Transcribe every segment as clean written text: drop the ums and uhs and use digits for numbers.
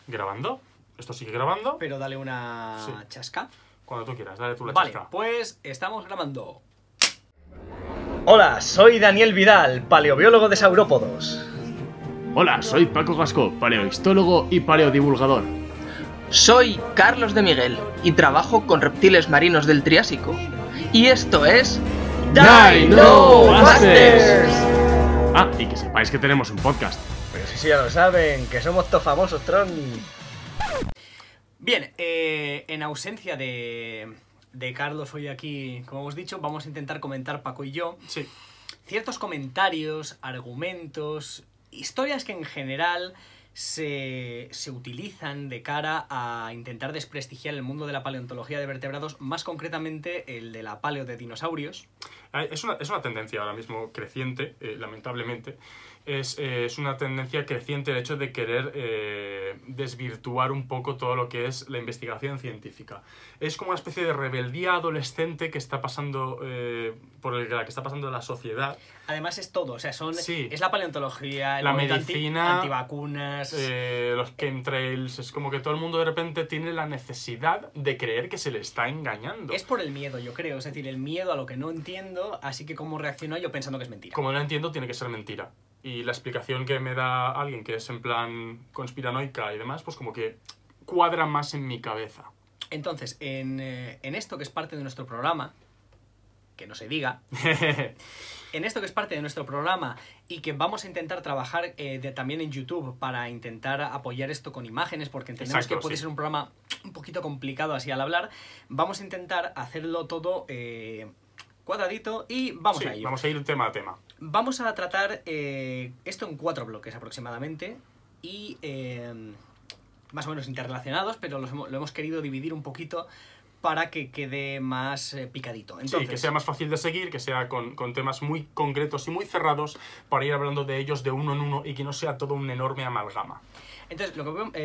¿Grabando? ¿Esto sigue grabando? Pero dale una chasca. Cuando tú quieras, dale tú la Vale, chasca. pues estamos grabando. Hola, soy Daniel Vidal, paleobiólogo de saurópodos. Hola, soy Paco Gasco, paleohistólogo y paleodivulgador. Soy Carlos de Miguel y trabajo con reptiles marinos del Triásico. Y esto es... Dino Busters. Ah, y que sepáis que tenemos un podcast. Pero si ya lo saben, que somos todos famosos, Tron. Bien, en ausencia de Carlos hoy aquí, como hemos dicho, vamos a intentar comentar Paco y yo ciertos comentarios, argumentos, historias que en general se utilizan de cara a intentar desprestigiar el mundo de la paleontología de vertebrados, más concretamente el de la paleo de dinosaurios. Es una tendencia ahora mismo creciente, lamentablemente. Es una tendencia creciente el hecho de querer desvirtuar un poco todo lo que es la investigación científica. Es como una especie de rebeldía adolescente que está pasando por la que está pasando la sociedad. Además es todo, o sea, es la paleontología, la medicina, antivacunas, los chemtrails. Es como que todo el mundo de repente tiene la necesidad de creer que se le está engañando. Es por el miedo, yo creo, es decir, el miedo a lo que no entiendo, así que cómo reacciono yo pensando que es mentira. Como no entiendo, tiene que ser mentira. Y la explicación que me da alguien que es en plan conspiranoica y demás, pues como que cuadra más en mi cabeza. Entonces, en esto que es parte de nuestro programa, que no se diga, en esto que es parte de nuestro programa y que vamos a intentar trabajar también en YouTube para intentar apoyar esto con imágenes, porque entendemos que puede ser un programa un poquito complicado así al hablar, vamos a intentar hacerlo todo cuadradito y vamos a ello. Vamos a ir tema a tema. Vamos a tratar esto en 4 bloques aproximadamente y más o menos interrelacionados, pero lo hemos querido dividir un poquito para que quede más picadito. Entonces, que sea más fácil de seguir, que sea con temas muy concretos y muy cerrados para ir hablando de ellos de uno en uno y que no sea todo un enorme amalgama. Entonces,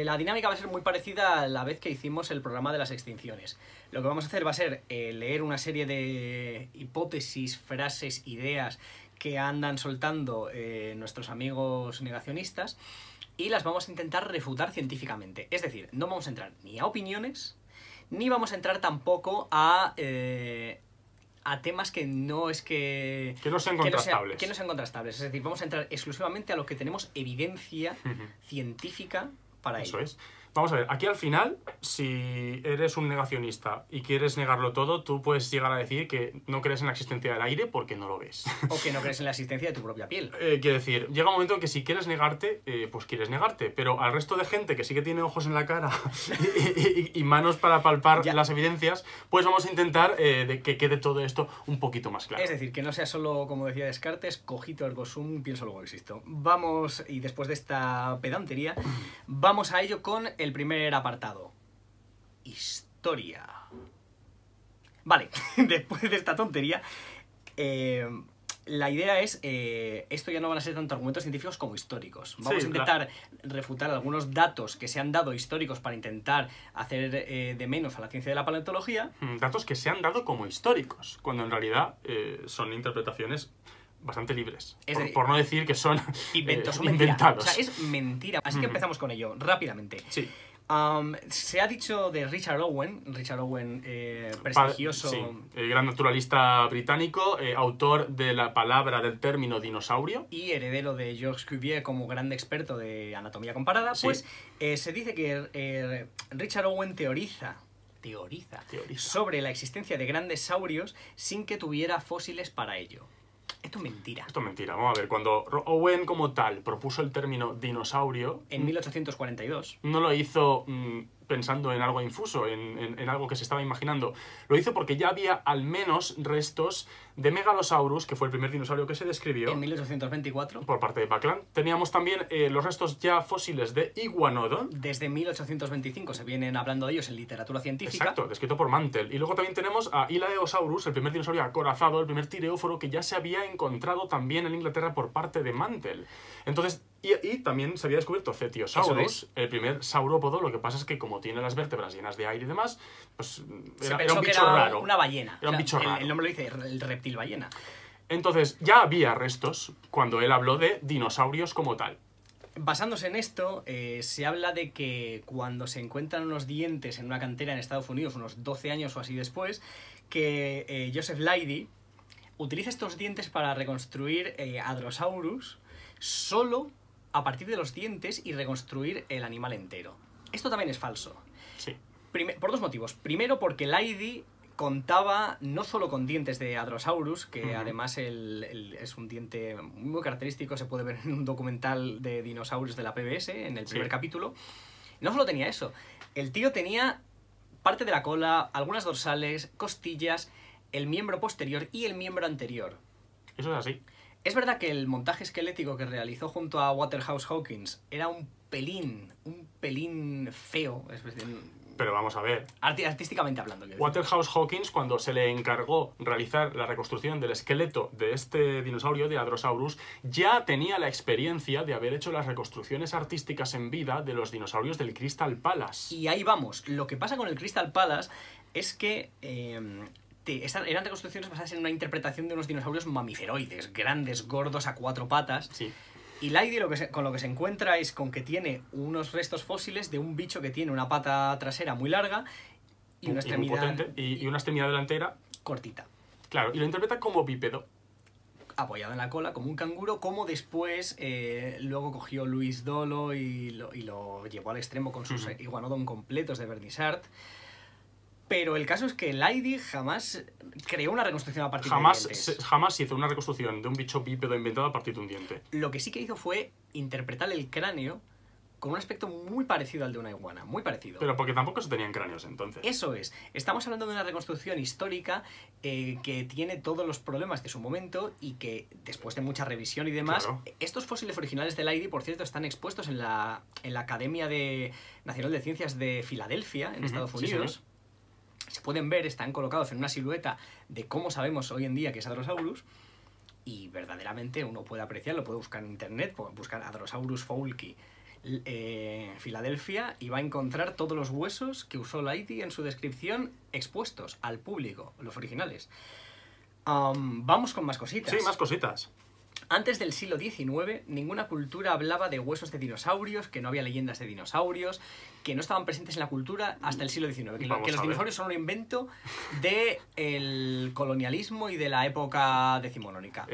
la dinámica va a ser muy parecida a la vez que hicimos el programa de las extinciones. Lo que vamos a hacer va a ser leer una serie de hipótesis, frases, ideas que andan soltando nuestros amigos negacionistas y las vamos a intentar refutar científicamente. Es decir, no vamos a entrar ni a opiniones, ni vamos a entrar tampoco a temas que no es que no sean contrastables. Que no sean contrastables. Es decir, vamos a entrar exclusivamente a lo que tenemos evidencia científica para ello. Eso es. Vamos a ver, aquí al final, si eres un negacionista y quieres negarlo todo, tú puedes llegar a decir que no crees en la existencia del aire porque no lo ves. O que no crees en la existencia de tu propia piel. Quiero decir, llega un momento en que si quieres negarte, pues quieres negarte. Pero al resto de gente que sí que tiene ojos en la cara y manos para palpar las evidencias, pues vamos a intentar que quede todo esto un poquito más claro. Es decir, que no sea solo, como decía Descartes, cogito ergo sum, pienso luego existo. Vamos, y después de esta pedantería, vamos a ello con el primer apartado. Historia. Vale, después de esta tontería, la idea es, esto ya no van a ser tanto argumentos científicos como históricos. Vamos a intentar refutar algunos datos que se han dado históricos para intentar hacer de menos a la ciencia de la paleontología. Datos que se han dado como históricos, cuando en realidad son interpretaciones bastante libres. Por no decir que son inventados. O sea, es mentira. Así que empezamos con ello, rápidamente. Sí. Se ha dicho de Richard Owen, prestigioso... el gran naturalista británico, autor de la palabra del término dinosaurio. Y heredero de Georges Cuvier como gran experto de anatomía comparada, pues se dice que Richard Owen teoriza sobre la existencia de grandes saurios sin que tuviera fósiles para ello. Esto es mentira. Esto es mentira. Vamos a ver, cuando Owen como tal propuso el término dinosaurio... En 1842. No lo hizo pensando en algo infuso, en algo que se estaba imaginando. Lo hizo porque ya había al menos restos de Megalosaurus, que fue el primer dinosaurio que se describió. En 1824. Por parte de Buckland. Teníamos también los restos ya fósiles de Iguanodon. Desde 1825 se vienen hablando de ellos en literatura científica. Exacto, descrito por Mantel. Y luego también tenemos a Ilaeosaurus, el primer dinosaurio acorazado, el primer tireóforo que ya se había encontrado también en Inglaterra por parte de Mantel. Entonces, y también se había descubierto Cetiosaurus, el primer saurópodo. Lo que pasa es que como tiene las vértebras llenas de aire y demás, pues era un bicho raro. Una ballena. Era un bicho raro. El nombre lo dice, el reptil ballena. Entonces, ya había restos cuando él habló de dinosaurios como tal. Basándose en esto, se habla de que cuando se encuentran unos dientes en una cantera en Estados Unidos, unos 12 años o así después, que Joseph Leidy utiliza estos dientes para reconstruir Hadrosaurus solo a partir de los dientes y reconstruir el animal entero. Esto también es falso. Sí. Por dos motivos. Primero, porque Leidy contaba no solo con dientes de Hadrosaurus, que además es un diente muy característico, se puede ver en un documental de dinosaurios de la PBS, en el primer capítulo. No solo tenía eso, el tío tenía parte de la cola, algunas dorsales, costillas, el miembro posterior y el miembro anterior. Eso es así. Es verdad que el montaje esquelético que realizó junto a Waterhouse Hawkins era un pelín feo, Pero vamos a ver. Artísticamente hablando. Waterhouse Hawkins, cuando se le encargó realizar la reconstrucción del esqueleto de este dinosaurio, de Hadrosaurus, ya tenía la experiencia de haber hecho las reconstrucciones artísticas en vida de los dinosaurios del Crystal Palace. Y ahí vamos. Lo que pasa con el Crystal Palace es que eran reconstrucciones basadas en una interpretación de unos dinosaurios mamiferoides, grandes, gordos, a 4 patas. Sí. Y Leidy con lo que se encuentra es con que tiene unos restos fósiles de un bicho que tiene una pata trasera muy larga y una extremidad muy potente, y una extremidad delantera cortita. Claro, y lo interpreta como bípedo. Apoyado en la cola, como un canguro, como después luego cogió Luis Dolo y lo llevó al extremo con sus iguanodon completos de Vernissart. Pero el caso es que Leidy jamás creó una reconstrucción a partir de dientes. Jamás hizo una reconstrucción de un bicho bípedo inventado a partir de un diente. Lo que sí que hizo fue interpretar el cráneo con un aspecto muy parecido al de una iguana, muy parecido. Pero porque tampoco se tenían cráneos entonces. Eso es. Estamos hablando de una reconstrucción histórica que tiene todos los problemas de su momento y que, después de mucha revisión y demás, Claro. Estos fósiles originales de Leidy, por cierto, están expuestos en la Academia Nacional de Ciencias de Filadelfia, en Estados Unidos. Sí, se pueden ver, están colocados en una silueta de cómo sabemos hoy en día que es Hadrosaurus, y verdaderamente uno puede apreciarlo, puede buscar en internet, puede buscar Hadrosaurus foulkii Filadelfia, y va a encontrar todos los huesos que usó Leidy en su descripción expuestos al público, los originales. Vamos con más cositas. Sí, más cositas. Antes del siglo XIX, ninguna cultura hablaba de huesos de dinosaurios, que no había leyendas de dinosaurios, que no estaban presentes en la cultura hasta el siglo XIX, que los dinosaurios son un invento del colonialismo y de la época decimonónica.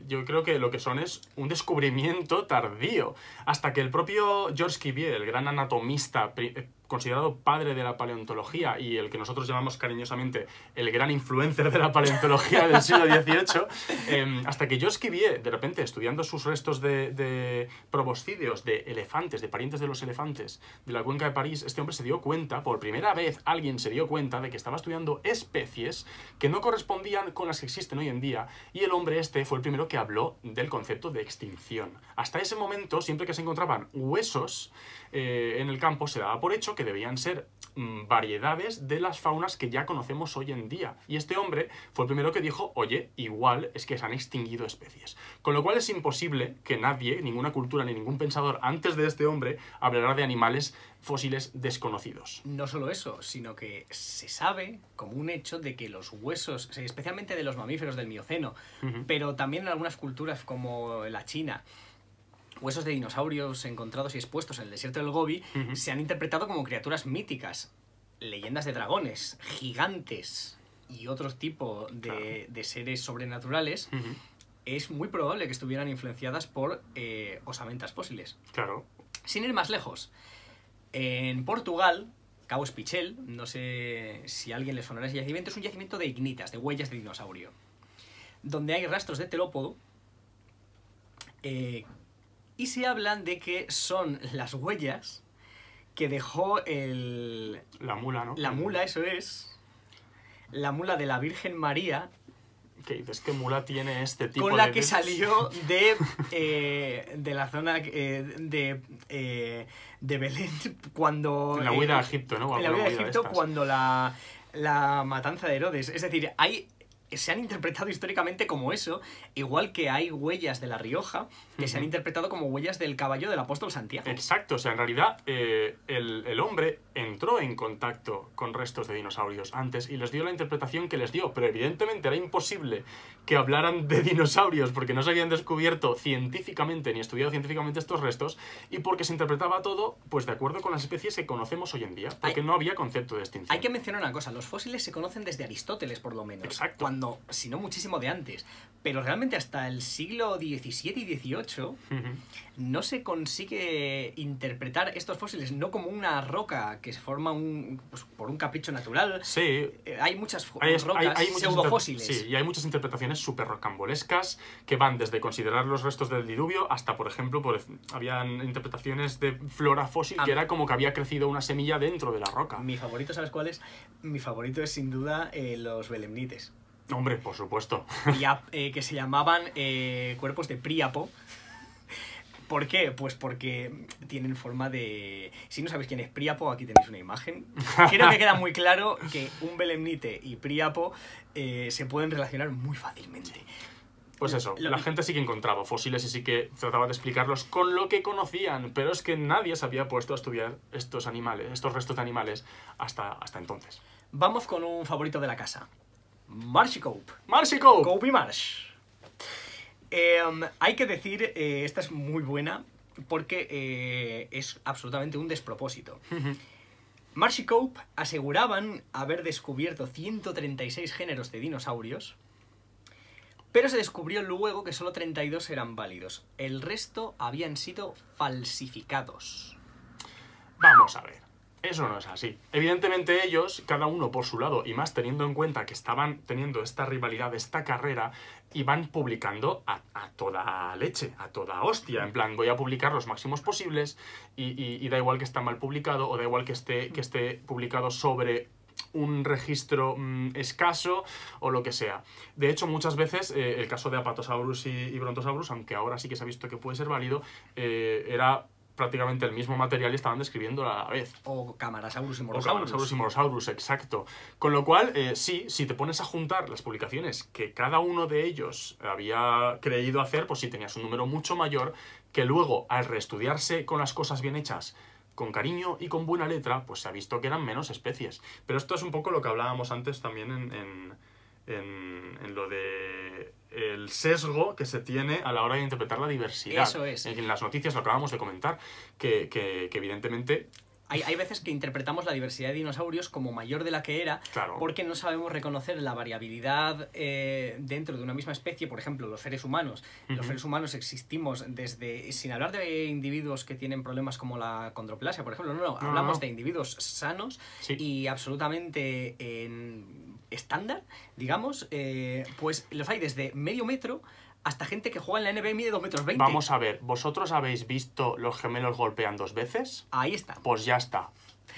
Yo creo que lo que son es un descubrimiento tardío. Hasta que el propio Georges Cuvier, el gran anatomista, considerado padre de la paleontología y el que nosotros llamamos cariñosamente el gran influencer de la paleontología del siglo XVIII, hasta que Georges Cuvier, de repente, estudiando sus restos de proboscideos, de elefantes, de parientes de los elefantes, de la cuenca de París, este hombre se dio cuenta, por primera vez alguien se dio cuenta de que estaba estudiando especies que no correspondían con las que existen hoy en día, y el hombre este fue el primero que habló del concepto de extinción. Hasta ese momento, siempre que se encontraban huesos en el campo, se daba por hecho que debían ser variedades de las faunas que ya conocemos hoy en día. Y este hombre fue el primero que dijo, oye, igual es que se han extinguido especies. Con lo cual es imposible que nadie, ninguna cultura ni ningún pensador antes de este hombre, hablara de animales fósiles desconocidos. No solo eso, sino que se sabe como un hecho de que los huesos, especialmente de los mamíferos del Mioceno, pero también en algunas culturas como la China, huesos de dinosaurios encontrados y expuestos en el desierto del Gobi se han interpretado como criaturas míticas, leyendas de dragones, gigantes y otro tipo de seres sobrenaturales. Es muy probable que estuvieran influenciadas por osamentas fósiles. Claro. Sin ir más lejos, en Portugal, Cabo Espichel, no sé si a alguien le sonará ese yacimiento, es un yacimiento de ignitas, de huellas de dinosaurio, donde hay rastros de telópodo, y se hablan de que son las huellas que dejó la mula, ¿no? La mula, eso es. La mula de la Virgen María. ¿Qué dices? ¿Qué mula tiene este tipo de...? Con la que salió de la zona de Belén cuando... En la huida a Egipto, ¿no? En la huida a Egipto cuando la matanza de Herodes. Es decir, hay se han interpretado históricamente como eso, igual que hay huellas de La Rioja que se han interpretado como huellas del caballo del apóstol Santiago. Exacto, o sea, en realidad el hombre entró en contacto con restos de dinosaurios antes y les dio la interpretación que les dio, pero evidentemente era imposible que hablaran de dinosaurios porque no se habían descubierto científicamente ni estudiado científicamente estos restos y porque se interpretaba todo pues de acuerdo con las especies que conocemos hoy en día, porque no había concepto de extinción. Hay que mencionar una cosa, los fósiles se conocen desde Aristóteles por lo menos. Exacto. Cuando, si no muchísimo de antes, pero realmente hasta el siglo XVII y XVIII no se consigue interpretar estos fósiles no como una roca que se forma pues, por un capricho natural. Sí. Hay muchas Hay rocas muchas pseudofósiles. Sí, y hay muchas interpretaciones súper rocambolescas que van desde considerar los restos del diluvio hasta, por ejemplo, habían interpretaciones de flora fósil que era como que había crecido una semilla dentro de la roca. Mi favorito, ¿sabes cuál es? Mi favorito es sin duda los belemnites. Hombre, por supuesto. Que se llamaban cuerpos de Príapo. ¿Por qué? Pues porque tienen forma de... Si no sabéis quién es Príapo, aquí tenéis una imagen. Creo que queda muy claro que un belemnite y Príapo se pueden relacionar muy fácilmente. Pues eso, la gente sí que encontraba fósiles y sí que trataba de explicarlos con lo que conocían, pero es que nadie se había puesto a estudiar estos animales, estos restos de animales hasta entonces. Vamos con un favorito de la casa. Marsh y Cope. ¡Marsh y Cope! Cope y Marsh. Hay que decir, esta es muy buena porque es absolutamente un despropósito. Marsh y Cope aseguraban haber descubierto 136 géneros de dinosaurios, pero se descubrió luego que solo 32 eran válidos. El resto habían sido falsificados. Vamos a ver. Eso no es así. Evidentemente ellos, cada uno por su lado, y más teniendo en cuenta que estaban teniendo esta rivalidad, esta carrera, iban publicando a toda leche, a toda hostia. En plan, voy a publicar los máximos posibles y da igual que está mal publicado o da igual que esté publicado sobre un registro escaso o lo que sea. De hecho, muchas veces el caso de Apatosaurus y Brontosaurus, aunque ahora sí que se ha visto que puede ser válido, era prácticamente el mismo material y estaban describiéndolo a la vez. O Camarasaurus y O Morosaurus. Camarasaurus y Morosaurus, exacto. Con lo cual, sí, si te pones a juntar las publicaciones que cada uno de ellos había creído hacer, pues sí tenías un número mucho mayor que luego, al reestudiarse con las cosas bien hechas, con cariño y con buena letra, pues se ha visto que eran menos especies. Pero esto es un poco lo que hablábamos antes también en lo de el sesgo que se tiene a la hora de interpretar la diversidad. Eso es. En las noticias lo acabamos de comentar, que evidentemente... Hay veces que interpretamos la diversidad de dinosaurios como mayor de la que era, Claro. porque no sabemos reconocer la variabilidad dentro de una misma especie. Por ejemplo, los seres humanos. Los seres humanos existimos desde... Sin hablar de individuos que tienen problemas como la condroplasia, por ejemplo. No. Hablamos de individuos sanos y absolutamente estándar, digamos. Pues los hay desde medio metro hasta gente que juega en la NBA y mide 2,20 metros. Vamos a ver, ¿vosotros habéis visto los gemelos golpean 2 veces? Ahí está. Pues ya está.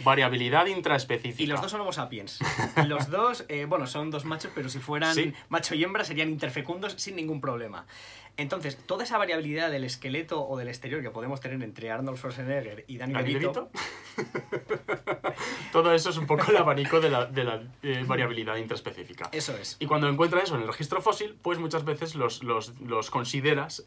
Variabilidad intraespecífica. Y los dos son homo sapiens. Los dos, bueno, son dos machos, pero si fueran macho y hembra serían interfecundos sin ningún problema. Entonces, toda esa variabilidad del esqueleto o del exterior que podemos tener entre Arnold Schwarzenegger y Danny DeVito... Todo eso es un poco el abanico de la variabilidad intraespecífica. Eso es. Y cuando encuentras eso en el registro fósil, pues muchas veces los consideras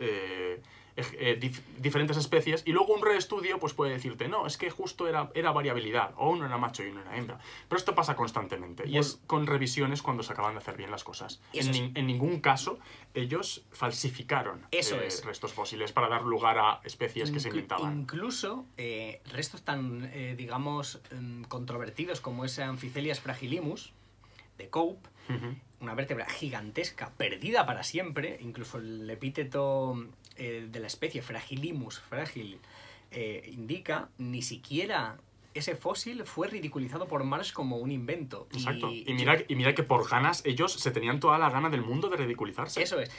diferentes especies y luego un reestudio pues puede decirte, no, es que justo era variabilidad, o uno era macho y uno era hembra. Pero esto pasa constantemente y es con revisiones cuando se acaban de hacer bien las cosas. En ningún caso ellos falsificaron restos fósiles para dar lugar a especies que se inventaban. Incluso restos tan, digamos, controvertidos como ese Amphicelias fragilimus de Cope, una vértebra gigantesca, perdida para siempre, incluso el epíteto de la especie Fragilimus, frágil, indica, ni siquiera ese fósil fue ridiculizado por Marsh como un invento. Exacto. Y mira que por ganas ellos se tenían toda la gana del mundo de ridiculizarse. Eso es.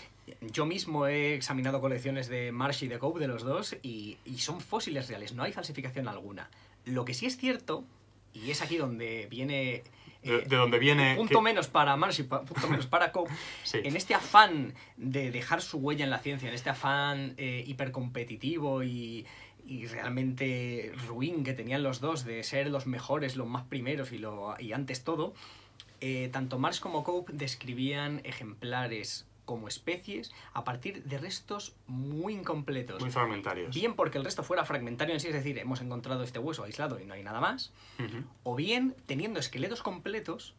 Yo mismo he examinado colecciones de Marsh y de Cope de los dos y son fósiles reales, no hay falsificación alguna. Lo que sí es cierto, y es aquí donde viene... de donde viene... Punto menos para Marsh y punto menos para Cope. En este afán de dejar su huella en la ciencia, en este afán hipercompetitivo y realmente ruin que tenían los dos de ser los mejores, los más primeros y antes todo, tanto Marsh como Cope describían ejemplares como especies a partir de restos muy incompletos. Muy fragmentarios. Bien porque el resto fuera fragmentario en sí, es decir, hemos encontrado este hueso aislado y no hay nada más, o bien, teniendo esqueletos completos,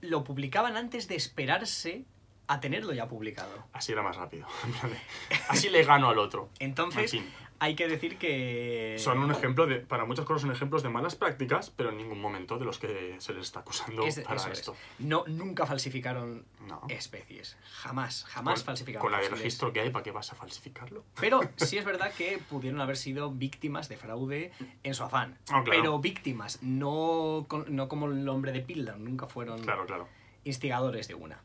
lo publicaban antes de esperarse a tenerlo ya publicado. Así era más rápido. Así le gano al otro. Entonces, En fin. hay que decir que... Son un ejemplo de, para muchas cosas son ejemplos de malas prácticas, pero en ningún momento de los que se les está acusando para eso esto. No, nunca falsificaron No. especies. Jamás Con- falsificaron Con la de fósiles. registro que hay, ¿para qué vas a falsificarlo? Pero sí es verdad que pudieron haber sido víctimas de fraude en su afán. Ah, claro. Pero víctimas, no como el hombre de Piltdown, nunca fueron Claro, claro. instigadores de una.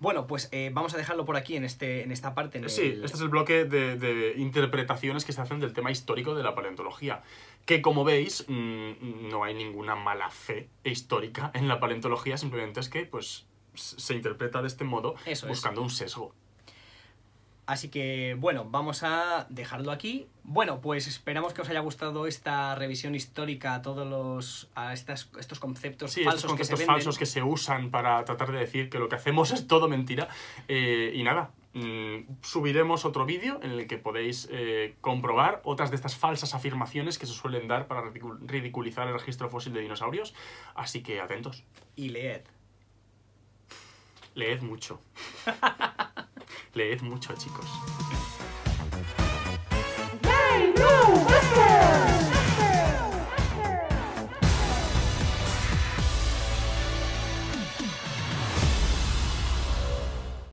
Bueno, pues vamos a dejarlo por aquí en esta parte. Sí, este es el bloque de interpretaciones que se hacen del tema histórico de la paleontología. Que, como veis, no hay ninguna mala fe histórica en la paleontología, simplemente es que pues, se interpreta de este modo, Eso es. buscando un sesgo. Así que, bueno, vamos a dejarlo aquí. Bueno, pues esperamos que os haya gustado esta revisión histórica a estos conceptos Sí, falsos estos que se conceptos venden. falsos que se usan para tratar de decir que lo que hacemos es todo mentira. Y nada, subiremos otro vídeo en el que podéis comprobar otras de estas falsas afirmaciones que se suelen dar para ridiculizar el registro fósil de dinosaurios. Así que atentos. Y leed. Leed mucho. Leed mucho, chicos.